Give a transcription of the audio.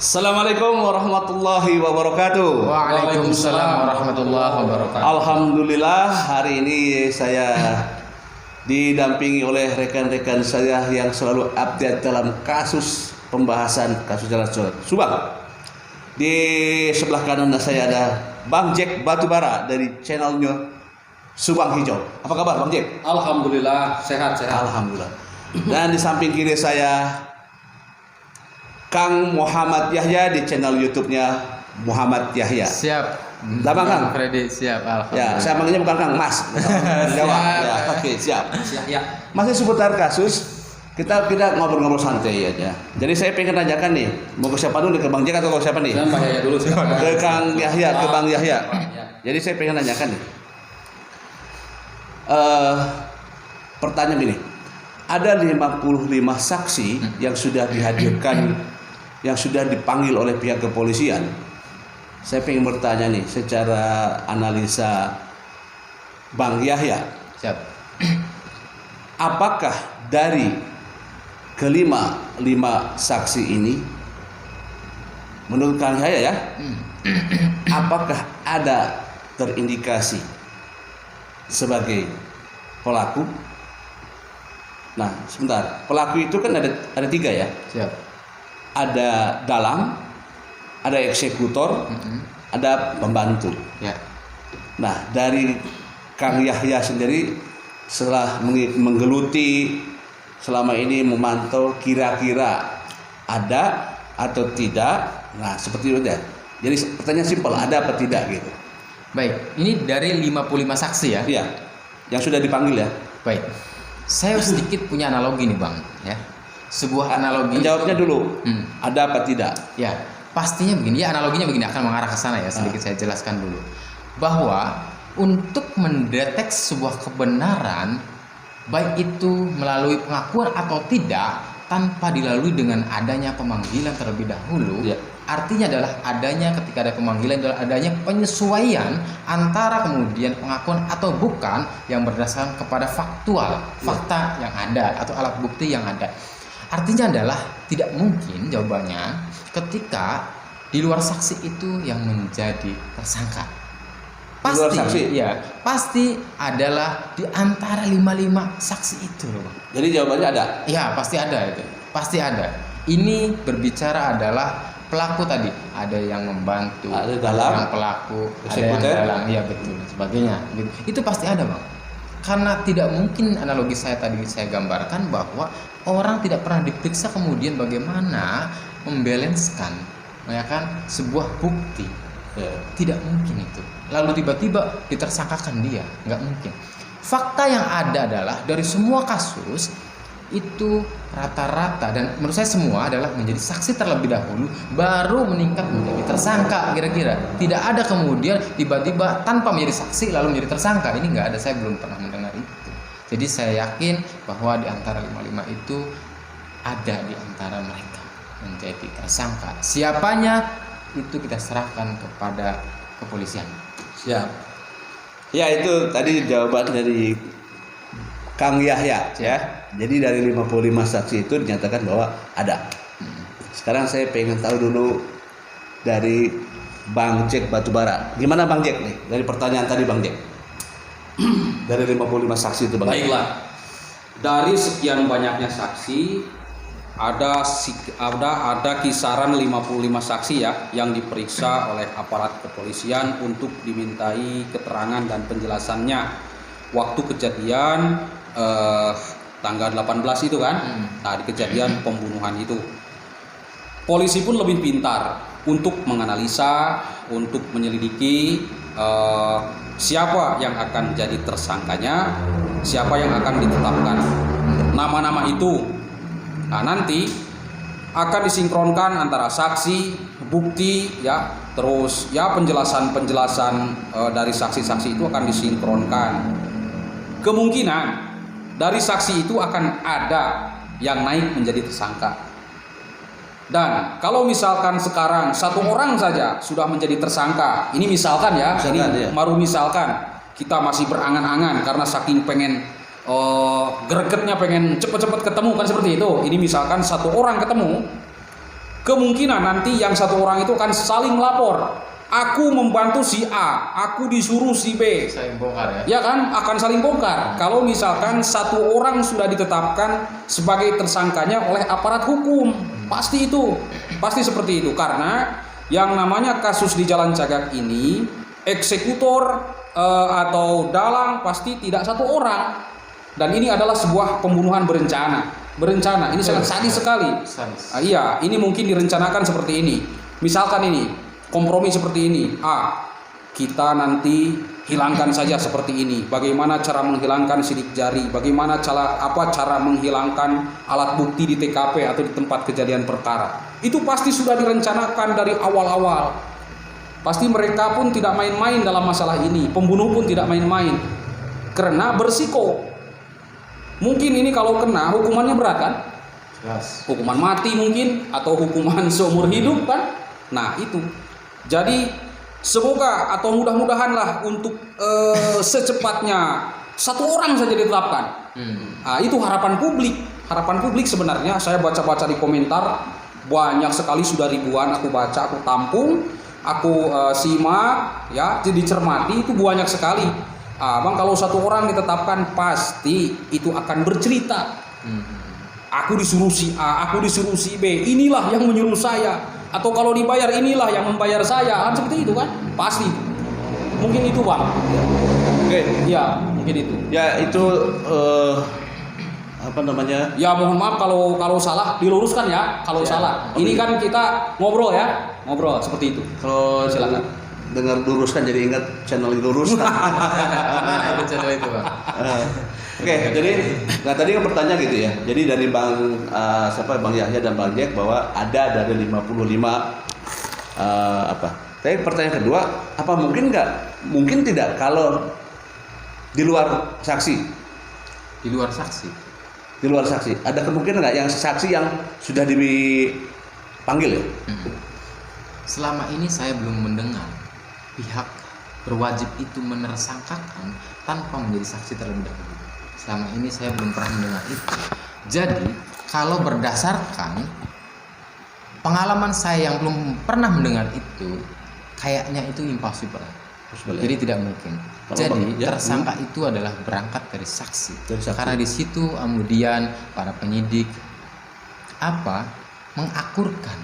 Assalamualaikum warahmatullahi wabarakatuh. Waalaikumsalam warahmatullahi wabarakatuh. Alhamdulillah, hari ini saya didampingi oleh rekan-rekan saya yang selalu update dalam kasus pembahasan kasus Jalan Subang. Di sebelah kanan saya ada Bang Jack Batubara dari channelnya Subang Hijau. Apa kabar Bang Jack? Alhamdulillah, sehat-sehat. Alhamdulillah. Dan di samping kiri saya Kang Muhammad Yahya di channel YouTube-nya Muhammad Yahya. Siap. Bang Kang Freddy siap. Ya, saya manggilnya bukan Kang, Mas. Jawa. Ya, oke, siap. Siap ya. Masih seputar kasus, kita ngobrol-ngobrol santai aja. Jadi saya pengen tanyakan nih, mau ke siapa dulu, ke Bang Jack atau ke siapa nih? Bang Yahya dulu. Ke Kang Yahya, ke Bang Yahya. Jadi saya pengen tanyakan nih. Pertanyaan gini. Ada 55 saksi yang sudah dihadirkan, yang sudah dipanggil oleh pihak kepolisian. Saya ingin bertanya nih, secara analisa Bang Yahya, Siap. apakah dari kelima saksi ini, menurut Kang Yahya ya, apakah ada terindikasi sebagai pelaku? Nah, sebentar. Pelaku itu kan ada tiga ya. Siap. Ada dalang, ada eksekutor, ada pembantu. Ya. Nah, dari Kang Yahya sendiri setelah menggeluti selama ini, memantau kira-kira ada atau tidak. Nah, seperti itu ya. Jadi pertanyaan simpel, ada apa tidak gitu. Baik, ini dari 55 saksi ya. Iya. Yang sudah dipanggil ya. Baik. Saya sedikit punya analogi nih, Bang, ya. Sebuah analogi. Jawabnya dulu. Ada apa tidak? Ya, pastinya begini. Ya, analoginya begini, akan mengarah ke sana ya. Sedikit saya jelaskan dulu. Bahwa untuk mendeteksi sebuah kebenaran, baik itu melalui pengakuan atau tidak, tanpa dilalui dengan adanya pemanggilan terlebih dahulu, Ya. artinya adalah adanya, ketika ada pemanggilan, adalah adanya penyesuaian antara kemudian pengakuan atau bukan yang berdasarkan kepada fakta yang ada atau alat bukti yang ada. Artinya adalah tidak mungkin jawabannya ketika di luar saksi itu yang menjadi tersangka. Pasti adalah di antara 55 saksi itu loh, Bang. Jadi jawabannya ada. Ya, pasti ada itu. Pasti ada. Ini berbicara adalah pelaku tadi, ada yang membantu, ada yang pelaku, eksekutor, ada yang dalang, iya betul, sebagainya. Itu pasti ada, Bang. Karena tidak mungkin, analogi saya tadi saya gambarkan bahwa orang tidak pernah diperiksa kemudian bagaimana membalanskan, ya kan, sebuah bukti. Ya. Tidak mungkin itu. Lalu tiba-tiba ditersangkakan dia, nggak mungkin. Fakta yang ada adalah dari semua kasus itu rata-rata, dan menurut saya semua adalah menjadi saksi terlebih dahulu, baru meningkat menjadi tersangka kira-kira. Tidak ada kemudian tiba-tiba tanpa menjadi saksi lalu menjadi tersangka. Ini nggak ada, saya belum pernah mendengar itu. Jadi saya yakin bahwa di antara 55 itu ada di antara mereka menjadi tersangka. Siapanya itu kita serahkan kepada kepolisian. Siap. Ya, itu tadi jawaban dari Kang Yahya ya. Jadi dari 55 saksi itu dinyatakan bahwa ada. Sekarang saya pengen tahu dulu dari Bang Jack Batubara. Gimana Bang Jack nih? Dari pertanyaan tadi Bang Jack. Dari 55 saksi itu Bang. Baiklah. Dari sekian banyaknya saksi, ada kisaran 55 saksi ya yang diperiksa oleh aparat kepolisian untuk dimintai keterangan dan penjelasannya waktu kejadian tanggal 18 itu kan. Nah, di kejadian pembunuhan itu polisi pun lebih pintar untuk menganalisa, untuk menyelidiki siapa yang akan jadi tersangkanya, siapa yang akan ditetapkan. Nama-nama itu nah, nanti akan disinkronkan antara saksi, bukti ya, terus ya penjelasan dari saksi-saksi itu akan disinkronkan. Kemungkinan dari saksi itu akan ada yang naik menjadi tersangka. Dan kalau misalkan sekarang satu orang saja sudah menjadi tersangka, ini misalkan ya, baru misalkan, kita masih berangan-angan karena saking pengen gregetnya pengen cepet-cepet ketemu kan seperti itu. Ini misalkan satu orang ketemu, kemungkinan nanti yang satu orang itu akan saling melapor. Aku membantu si A, aku disuruh si B. Saling bongkar ya. Ya kan, akan saling bongkar. Kalau misalkan satu orang sudah ditetapkan sebagai tersangkanya oleh aparat hukum, pasti itu, pasti seperti itu. Karena yang namanya kasus di Jalan Cagak ini, eksekutor atau dalang pasti tidak satu orang. Dan ini adalah sebuah pembunuhan berencana. Berencana, ini sangat sadis sekali. Sadis. Iya, ini mungkin direncanakan seperti ini. Misalkan ini, kompromi seperti ini. Kita nanti hilangkan saja seperti ini. Bagaimana cara menghilangkan sidik jari? Bagaimana cara menghilangkan alat bukti di TKP atau di tempat kejadian perkara? Itu pasti sudah direncanakan dari awal-awal. Pasti mereka pun tidak main-main dalam masalah ini. Pembunuh pun tidak main-main. Karena bersiko. Mungkin ini kalau kena hukumannya berat kan? Jelas. Hukuman mati mungkin atau hukuman seumur hidup kan? Nah itu. Jadi semoga atau mudah-mudahanlah untuk secepatnya satu orang saja ditetapkan. Nah, itu harapan publik. Harapan publik sebenarnya saya baca-baca di komentar banyak sekali, sudah ribuan aku baca, aku tampung, aku simak ya, jadi cermati itu banyak sekali. Bang, kalau satu orang ditetapkan pasti itu akan bercerita. Aku disuruh si A, aku disuruh si B, inilah yang menyuruh saya. Atau kalau dibayar inilah yang membayar saya, kan seperti itu kan? Pasti. Mungkin itu Bang. Oke. Ya, mungkin itu. Ya itu apa namanya? Ya mohon maaf kalau salah diluruskan ya. Kalau salah. Ini kan kita ngobrol ya, ngobrol seperti itu. Kalau Silakan. dengar luruskan jadi ingat channel lurus. Nah, itu channel itu, Bang. Oke, jadi tadi kan bertanya gitu ya. Jadi dari Bang Bang Yahya dan Bang Jack bahwa ada dari 55 apa? Tapi pertanyaan kedua, apa mungkin nggak? Mungkin tidak kalau di luar saksi. Di luar saksi. Di luar saksi, ada kemungkinan nggak yang saksi yang sudah dipanggil ya? Selama ini saya belum mendengar pihak berwajib itu menersangkakan tanpa menjadi saksi terlebih dahulu. Selama ini saya belum pernah mendengar itu. Jadi kalau berdasarkan pengalaman saya yang belum pernah mendengar itu, kayaknya itu impossible. Jadi tidak mungkin. Jadi tersangka itu adalah berangkat dari saksi. Karena di situ kemudian para penyidik mengakurkan